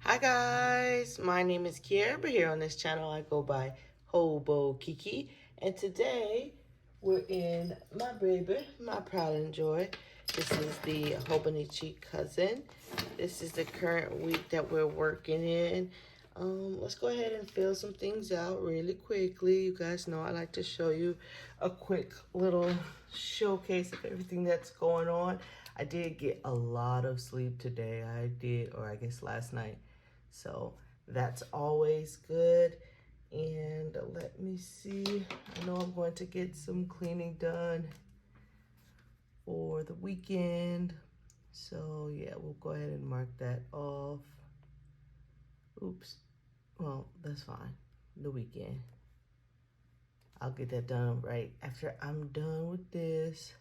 Hi guys, my name is Kiera, but here on this channel I go by Hobonichi, and today we're in my baby, my pride and joy. This is the Hobonichi cousin. This is the current week that we're working in. Let's go ahead and fill some things out really quickly. You guys know I like to show you a quick little showcase of everything that's going on. I did get a lot of sleep today. I did, or I guess last night. So that's always good. And let me see. I know I'm going to get some cleaning done for the weekend. So yeah, we'll go ahead and mark that off. Oops. Well, that's fine. The weekend. I'll get that done right after I'm done with this.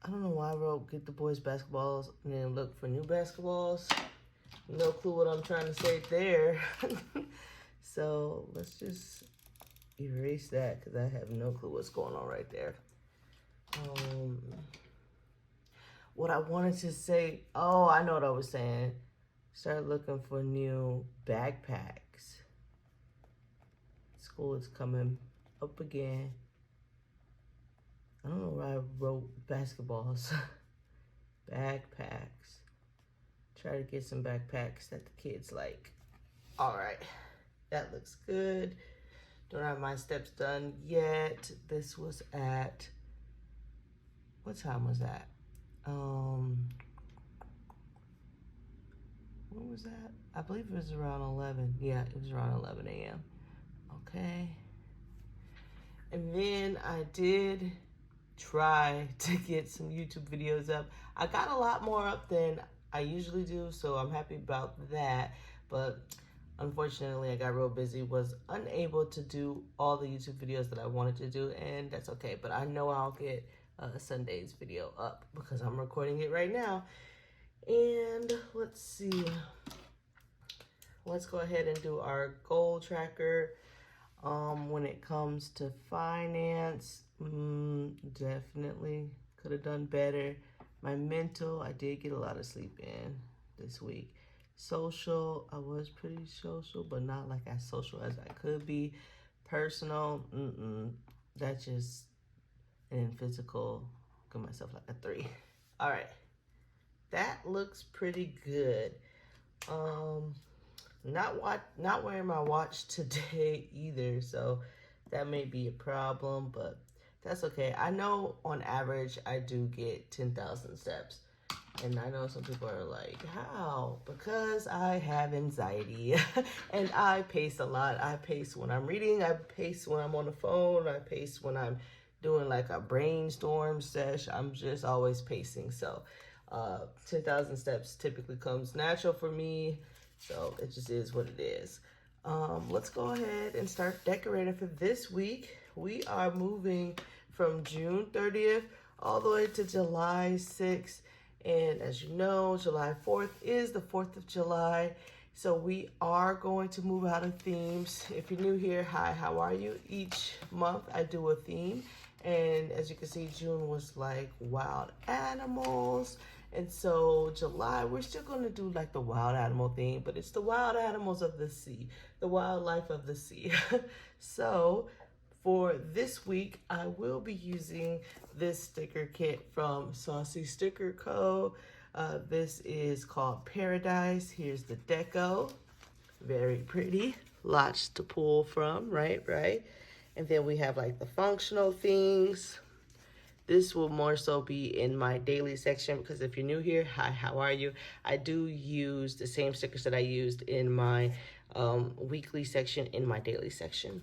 I don't know why I wrote get the boys basketballs and then look for new basketballs. No clue what I'm trying to say there. So let's just erase that because I have no clue what's going on right there. What I wanted to say, oh, I know what I was saying. Start looking for new backpacks. School is coming up again. I don't know why I wrote basketballs. Backpacks. Try to get some backpacks that the kids like. All right, that looks good. Don't have my steps done yet. This was at, what time was that? What was that? I believe it was around 11. Yeah, it was around 11 a.m. Okay. And then I did try to get some YouTube videos up. I got a lot more up than I usually do, so I'm happy about that. But unfortunately, I got real busy, was unable to do all the YouTube videos that I wanted to do, and that's okay. But I know I'll get Sunday's video up because I'm recording it right now. And let's see. Let's go ahead and do our goal tracker. When it comes to finance, definitely could have done better. My mental, I did get a lot of sleep in this week. Social, I was pretty social, but not like as social as I could be. Personal, that's just, and physical, give myself like a 3. All right, that looks pretty good. Not wearing my watch today either, so that may be a problem, but that's okay. I know on average I do get 10,000 steps. And I know some people are like, how? Because I have anxiety and I pace a lot. I pace when I'm reading, I pace when I'm on the phone, I pace when I'm doing like a brainstorm sesh. I'm just always pacing. So 10,000 steps typically comes natural for me. So it just is what it is. Let's go ahead and start decorating for this week. We are moving from June 30th all the way to July 6th. And as you know, July 4th is the 4th of July. So we are going to move out of themes. If you're new here, hi, how are you? Each month I do a theme. And as you can see, June was like wild animals. And so July, we're still going to do like the wild animal theme, but it's the wild animals of the sea, the wildlife of the sea. So for this week, I will be using this sticker kit from Saucy Sticker Co. This is called Paradise. Here's the deco. Very pretty. Lots to pull from, right? And then we have like the functional things. This will more so be in my daily section because if you're new here, hi, how are you? I do use the same stickers that I used in my weekly section in my daily section.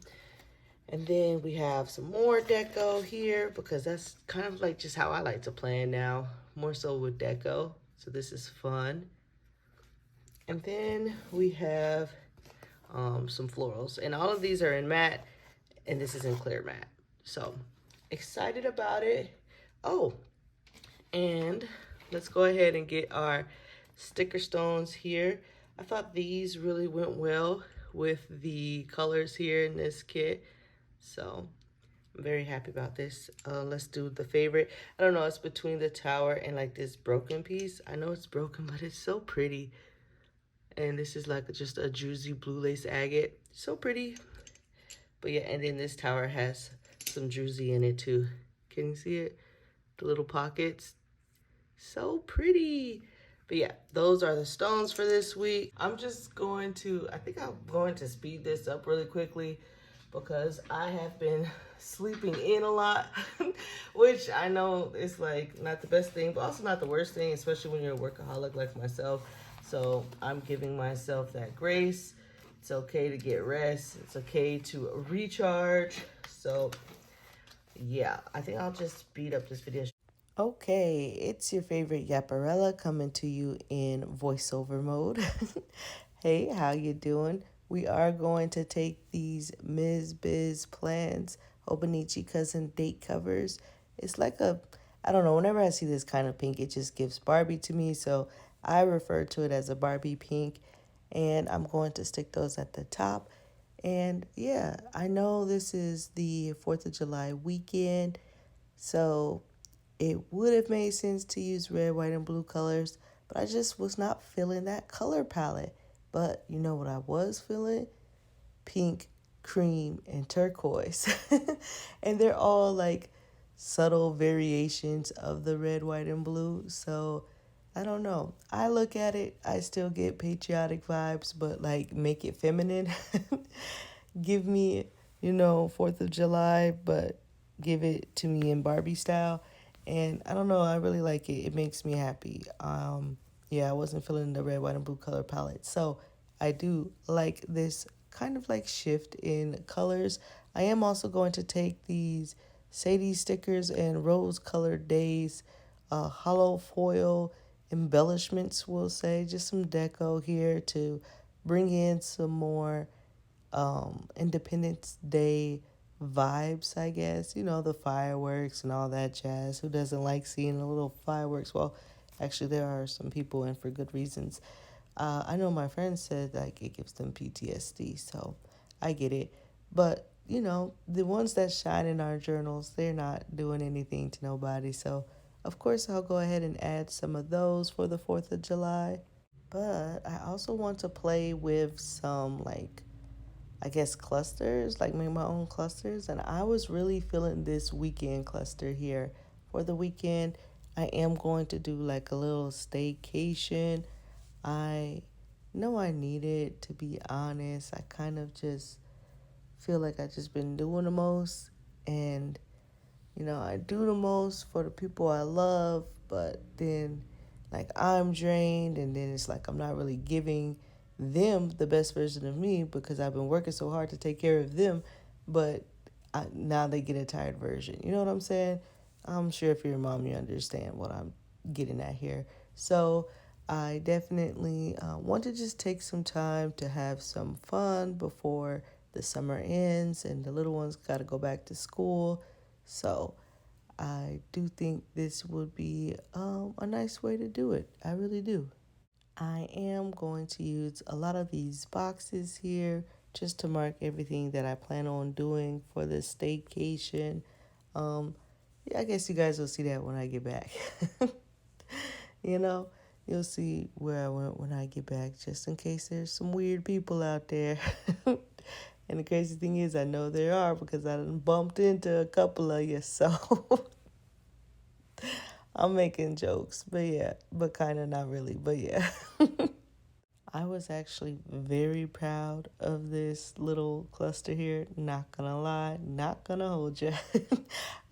And then we have some more deco here because that's kind of like just how I like to plan now, more so with deco. So this is fun. And then we have some florals, and all of these are in matte, and this is in clear matte. So excited about it. Oh, and let's go ahead and get our sticker stones here. I thought these really went well with the colors here in this kit. So I'm very happy about this. Let's do the favorite. I don't know, it's between the tower and like this broken piece. I know it's broken, but it's so pretty. And this is like just a juicy blue lace agate. So pretty. But yeah, and then this tower has some druzy in it too. Can you see it? The little pockets. So pretty. But yeah, those are the stones for this week. I'm just going to, I think I'm going to speed this up really quickly because I have been sleeping in a lot, which I know is like not the best thing, but also not the worst thing, especially when you're a workaholic like myself. So I'm giving myself that grace. It's okay to get rest. It's okay to recharge. So yeah, I think I'll just speed up this video. Okay, it's your favorite Yaparella coming to you in voiceover mode. Hey, how you doing? We are going to take these Ms. Biz plans, Hobonichi cousin date covers. It's like a, I don't know, whenever I see this kind of pink, it just gives Barbie to me. So I refer to it as a Barbie pink. And I'm going to stick those at the top. And yeah, I know this is the 4th of July weekend. So it would have made sense to use red, white, and blue colors, but I just was not feeling that color palette. But you know what I was feeling? Pink, cream, and turquoise. And they're all like subtle variations of the red, white, and blue. So I don't know. I look at it, I still get patriotic vibes, but like make it feminine. Give me, 4th of July, but give it to me in Barbie style. And I don't know, I really like it. It makes me happy. Yeah, I wasn't feeling the red, white, and blue color palette. So I do like this kind of like shift in colors. I am also going to take these Sadie stickers and rose colored days, hollow foil embellishments, we'll say, just some deco here to bring in some more Independence Day vibes, I guess. You know, the fireworks and all that jazz. Who doesn't like seeing the little fireworks? Well, actually, there are some people, and for good reasons. I know my friend said like it gives them PTSD, so I get it. But the ones that shine in our journals, they're not doing anything to nobody. So, of course, I'll go ahead and add some of those for the 4th of July. But I also want to play with some like I guess clusters, like make my own clusters. And I was really feeling this weekend cluster here. For the weekend, I am going to do like a little staycation. I know I need it, to be honest. I kind of just feel like I just been doing the most. And I do the most for the people I love, but then like I'm drained and then it's like I'm not really giving them the best version of me because I've been working so hard to take care of them, but now they get a tired version. You know what I'm saying? I'm sure if you're a mom, you understand what I'm getting at here. So I definitely want to just take some time to have some fun before the summer ends and the little ones got to go back to school. So I do think this would be a nice way to do it. I really do. I am going to use a lot of these boxes here just to mark everything that I plan on doing for this staycation. Um, yeah, I guess you guys will see that when I get back. you know, you'll see where I went when I get back, just in case there's some weird people out there. And the crazy thing is, I know there are because I done bumped into a couple of you, so I'm making jokes, but yeah, but kind of not really, but yeah. I was actually very proud of this little cluster here. Not gonna lie, not gonna hold you.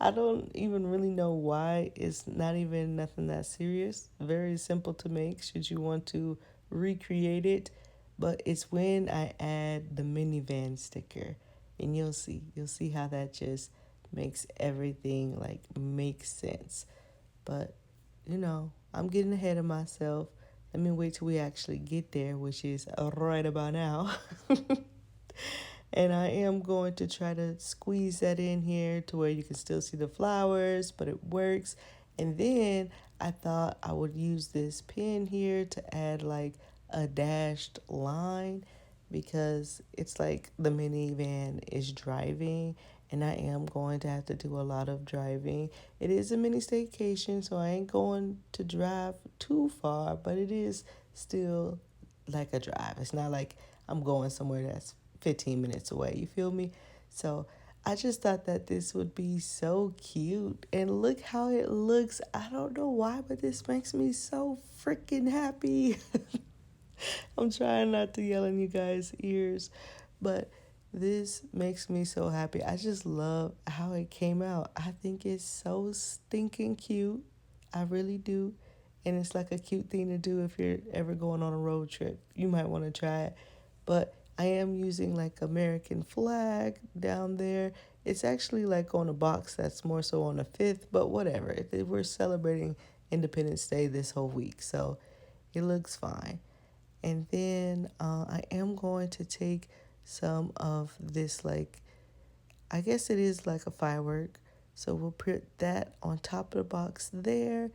I don't even really know why. It's not even nothing that serious. Very simple to make should you want to recreate it. But it's when I add the minivan sticker. And you'll see how that just makes everything like make sense. But, I'm getting ahead of myself. Let me wait till we actually get there, which is right about now. And I am going to try to squeeze that in here to where you can still see the flowers, but it works. And then I thought I would use this pen here to add like a dashed line because it's like the minivan is driving and I am going to have to do a lot of driving. It is a mini staycation, so I ain't going to drive too far, but it is still like a drive. It's not like I'm going somewhere that's 15 minutes away. You feel me? So I just thought that this would be so cute. And look how it looks. I don't know why, but this makes me so freaking happy. I'm trying not to yell in you guys' ears, but this makes me so happy. I just love how it came out. I think it's so stinking cute. I really do. And it's like a cute thing to do if you're ever going on a road trip. You might want to try it. But I am using like American flag down there. It's actually like on a box that's more so on the 5th, but whatever. We're celebrating Independence Day this whole week, so it looks fine. And then I am going to take some of this, like, I guess it is like a firework. So we'll put that on top of the box there.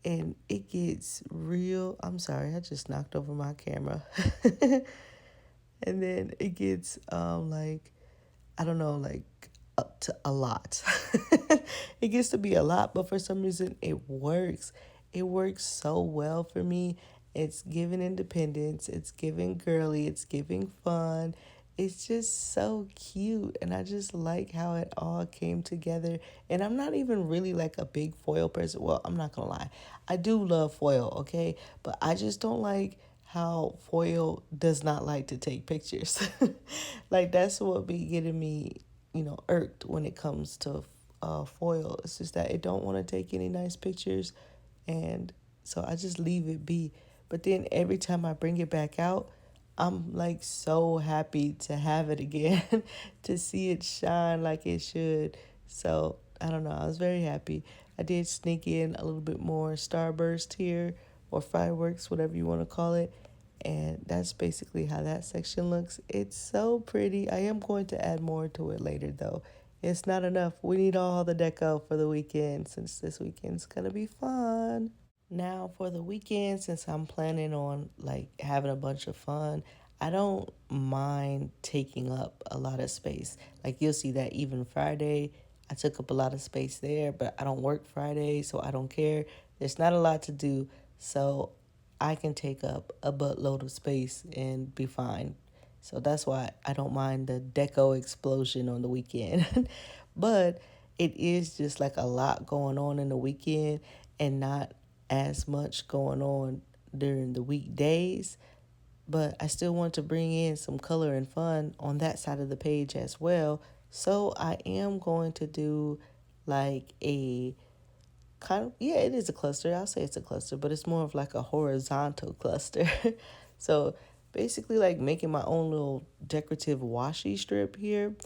And it gets real. I'm sorry, I just knocked over my camera. And then it gets like, I don't know, like up to a lot. It gets to be a lot, but for some reason it works. It works so well for me. It's giving independence, it's giving girly, it's giving fun. It's just so cute, and I just like how it all came together. And I'm not even really like a big foil person. Well, I'm not gonna lie, I do love foil, okay? But I just don't like how foil does not like to take pictures. Like that's what be getting me, irked when it comes to foil. It's just that it don't want to take any nice pictures, and so I just leave it be. But then every time I bring it back out, I'm like so happy to have it again, to see it shine like it should. So I don't know. I was very happy. I did sneak in a little bit more starburst here, or fireworks, whatever you want to call it. And that's basically how that section looks. It's so pretty. I am going to add more to it later, though. It's not enough. We need all the deco for the weekend, since this weekend's going to be fun. Now, for the weekend, since I'm planning on like having a bunch of fun, I don't mind taking up a lot of space. Like you'll see that even Friday, I took up a lot of space there, but I don't work Friday, so I don't care. There's not a lot to do, so I can take up a buttload of space and be fine. So that's why I don't mind the deco explosion on the weekend. But it is just like a lot going on in the weekend, and not as much going on during the weekdays. But I still want to bring in some color and fun on that side of the page as well. So I am going to do like a kind of, yeah, it is a cluster. I'll say it's a cluster, but it's more of like a horizontal cluster. So basically like making my own little decorative washi strip here.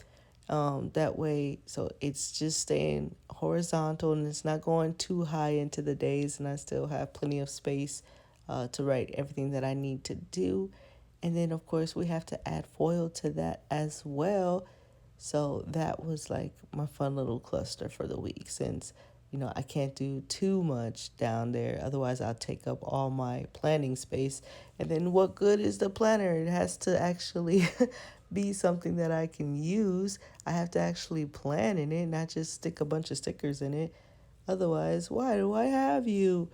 That way, so it's just staying horizontal and it's not going too high into the days, and I still have plenty of space to write everything that I need to do. And then, of course, we have to add foil to that as well. So that was like my fun little cluster for the week, since I can't do too much down there. Otherwise, I'll take up all my planning space. And then what good is the planner? It has to actually be something that I can use. I have to actually plan in it, not just stick a bunch of stickers in it. Otherwise, why do I have you?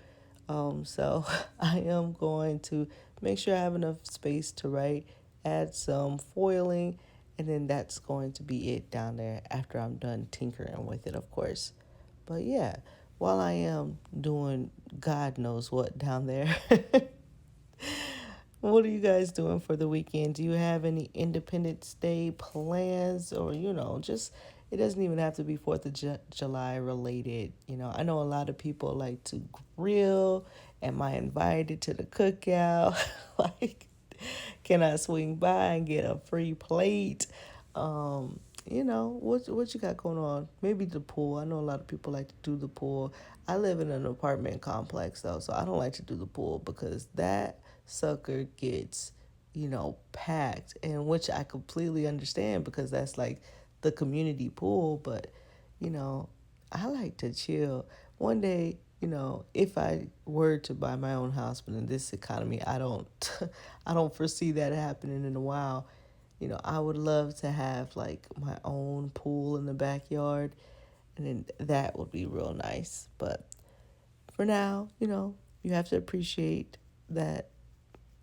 So I am going to make sure I have enough space to write, add some foiling, and then that's going to be it down there after I'm done tinkering with it, of course. But yeah, while I am doing God knows what down there, what are you guys doing for the weekend? Do you have any Independence Day plans, or, just it doesn't even have to be 4th of July related. I know a lot of people like to grill. Am I invited to the cookout? Like, can I swing by and get a free plate? What you got going on? Maybe the pool. I know a lot of people like to do the pool. I live in an apartment complex though, so I don't like to do the pool because that sucker gets, packed, and which I completely understand because that's like the community pool, but you know, I like to chill. One day, if I were to buy my own house, but in this economy, I don't I don't foresee that happening in a while. I would love to have like my own pool in the backyard, and then that would be real nice. But for now, you have to appreciate that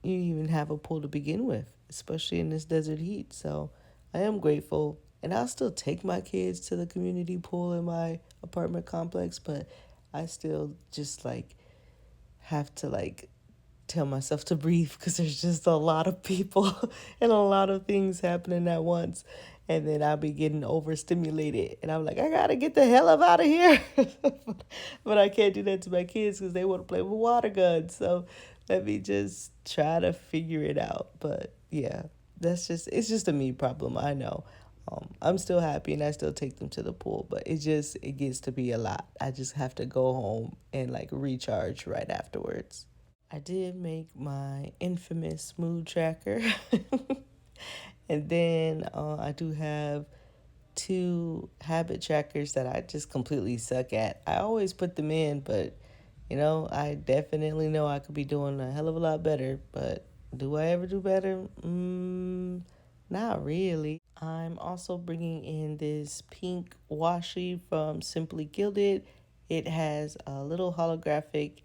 you even have a pool to begin with, especially in this desert heat. So I am grateful. And I'll still take my kids to the community pool in my apartment complex, but I still just like have to like tell myself to breathe because there's just a lot of people and a lot of things happening at once. And then I'll be getting overstimulated. And I'm like, I gotta get the hell up out of here. But I can't do that to my kids because they want to play with water guns. So let me just try to figure it out. But yeah, it's just a me problem. I know. I'm still happy and I still take them to the pool, but it gets to be a lot. I just have to go home and like recharge right afterwards. I did make my infamous mood tracker. And then I do have two habit trackers that I just completely suck at. I always put them in, but I definitely know I could be doing a hell of a lot better. But do I ever do better? Not really. I'm also bringing in this pink washi from Simply Gilded. It has a little holographic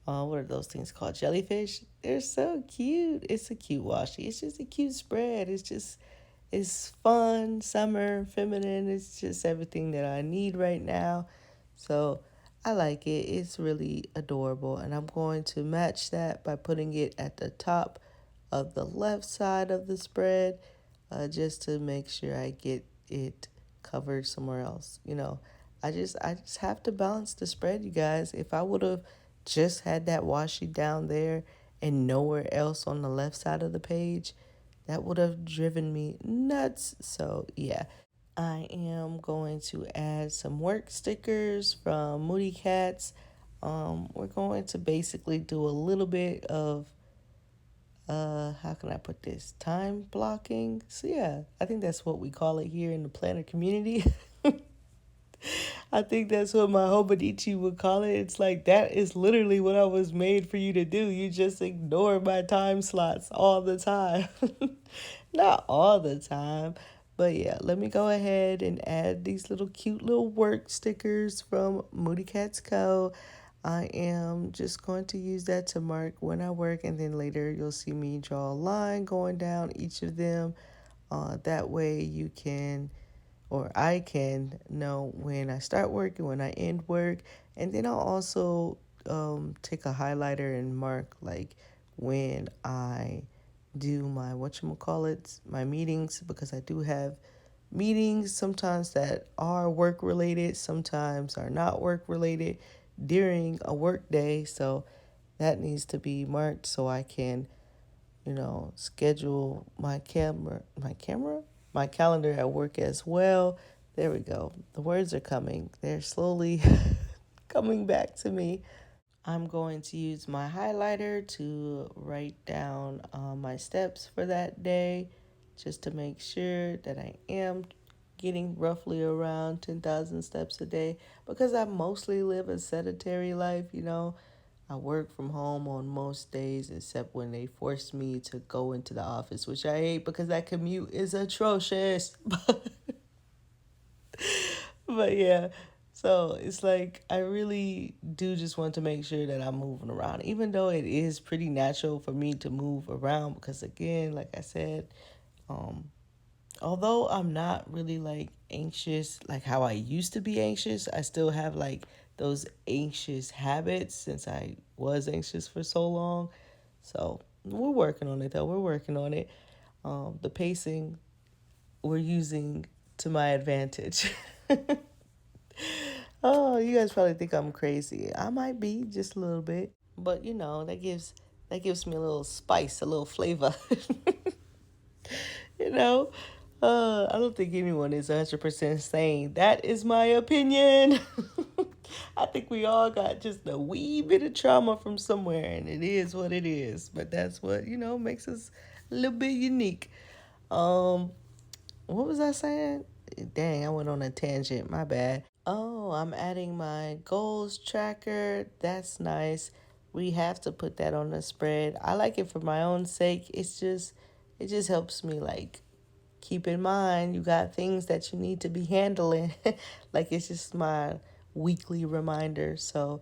what are those things called? Jellyfish? They're so cute. It's a cute washi. It's just a cute spread. It's fun, summer, feminine. It's just everything that I need right now. So I like it. It's really adorable. And I'm going to match that by putting it at the top of the left side of the spread, just to make sure I get it covered somewhere else. I just have to balance the spread, you guys. If I would have just had that washi down there and nowhere else on the left side of the page, that would have driven me nuts. So yeah, I am going to add some work stickers from Moody Cats. We're going to basically do a little bit of how can I put this, time blocking. So yeah, I think that's what we call it here in the planner community. I think that's what my Hobonichi would call it. It's like that is literally what I was made for you to do. You just ignore my time slots all the time. Not all the time. But yeah, let me go ahead and add these little cute little work stickers from Moody Cats Co. I am just going to use that to mark when I work, and then later you'll see me draw a line going down each of them. That way you can, or I can know when I start work and when I end work. And then I'll also take a highlighter and mark like when I do my whatchamacallits, my meetings, because I do have meetings sometimes that are work related, sometimes are not work related during a work day. So that needs to be marked so I can schedule my calendar at work as well. There we go. The words are coming. They're slowly coming back to me. I'm going to use my highlighter to write down my steps for that day just to make sure that I am getting roughly around 10,000 steps a day because I mostly live a sedentary life. I work from home on most days except when they force me to go into the office, which I hate because that commute is atrocious. But yeah, so it's like I really do just want to make sure that I'm moving around, even though it is pretty natural for me to move around because, again, like I said, um, although I'm not really like anxious like how I used to be anxious, I still have like those anxious habits since I was anxious for so long. So we're working on it though. We're working on it. The pacing we're using to my advantage. Oh, you guys probably think I'm crazy. I might be just a little bit, but that gives me a little spice, a little flavor. you know, I don't think anyone is 100% sane. That is my opinion. I think we all got just a wee bit of trauma from somewhere, and it is what it is. But that's what makes us a little bit unique. Um, what was I saying? Dang, I went on a tangent. My bad. Oh, I'm adding my goals tracker. That's nice. We have to put that on the spread. I like it for my own sake. It just helps me like keep in mind you got things that you need to be handling. Like it's just my weekly reminder. So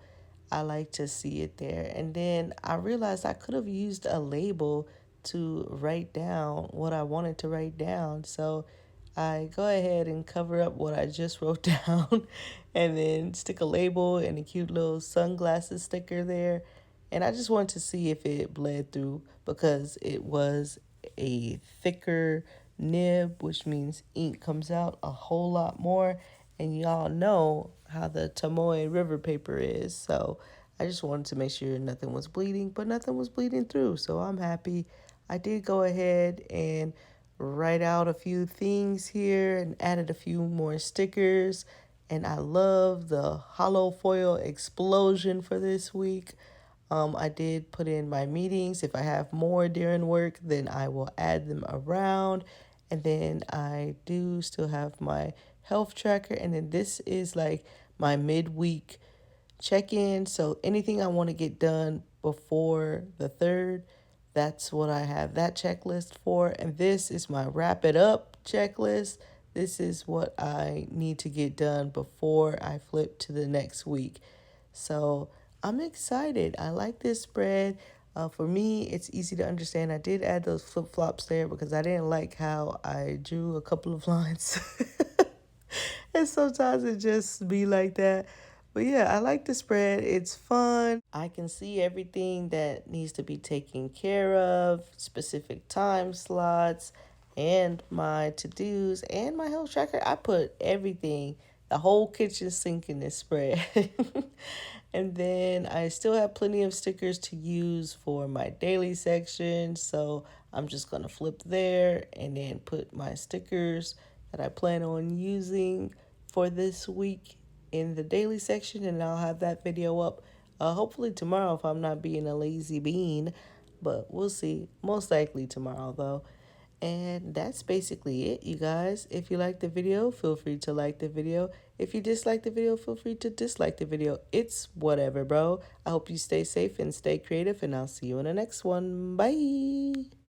I like to see it there. And then I realized I could have used a label to write down what I wanted to write down. So I go ahead and cover up what I just wrote down and then stick a label and a cute little sunglasses sticker there. And I just wanted to see if it bled through because it was a thicker nib, which means ink comes out a whole lot more. And y'all know how the Tomoe River paper is. So I just wanted to make sure nothing was bleeding, but nothing was bleeding through. So I'm happy. I did go ahead and write out a few things here and added a few more stickers. And I love the hollow foil explosion for this week. I did put in my meetings. If I have more during work, then I will add them around. And then I do still have my health tracker. And then this is like my midweek check in. So anything I want to get done before the 3rd, that's what I have that checklist for. And this is my wrap it up checklist. This is what I need to get done before I flip to the next week. So I'm excited. I like this spread. For me, it's easy to understand. I did add those flip flops there because I didn't like how I drew a couple of lines. And sometimes it just be like that. But yeah, I like the spread. It's fun. I can see everything that needs to be taken care of, specific time slots, and my to-dos and my health tracker. I put everything, the whole kitchen sink in this spread. And then I still have plenty of stickers to use for my daily section. So I'm just going to flip there and then put my stickers that I plan on using for this week in the daily section. And I'll have that video up hopefully tomorrow if I'm not being a lazy bean. But we'll see. Most likely tomorrow, though. And that's basically it, you guys. If you like the video, feel free to like the video. If you dislike the video, feel free to dislike the video. It's whatever, bro. I hope you stay safe and stay creative, and I'll see you in the next one. Bye.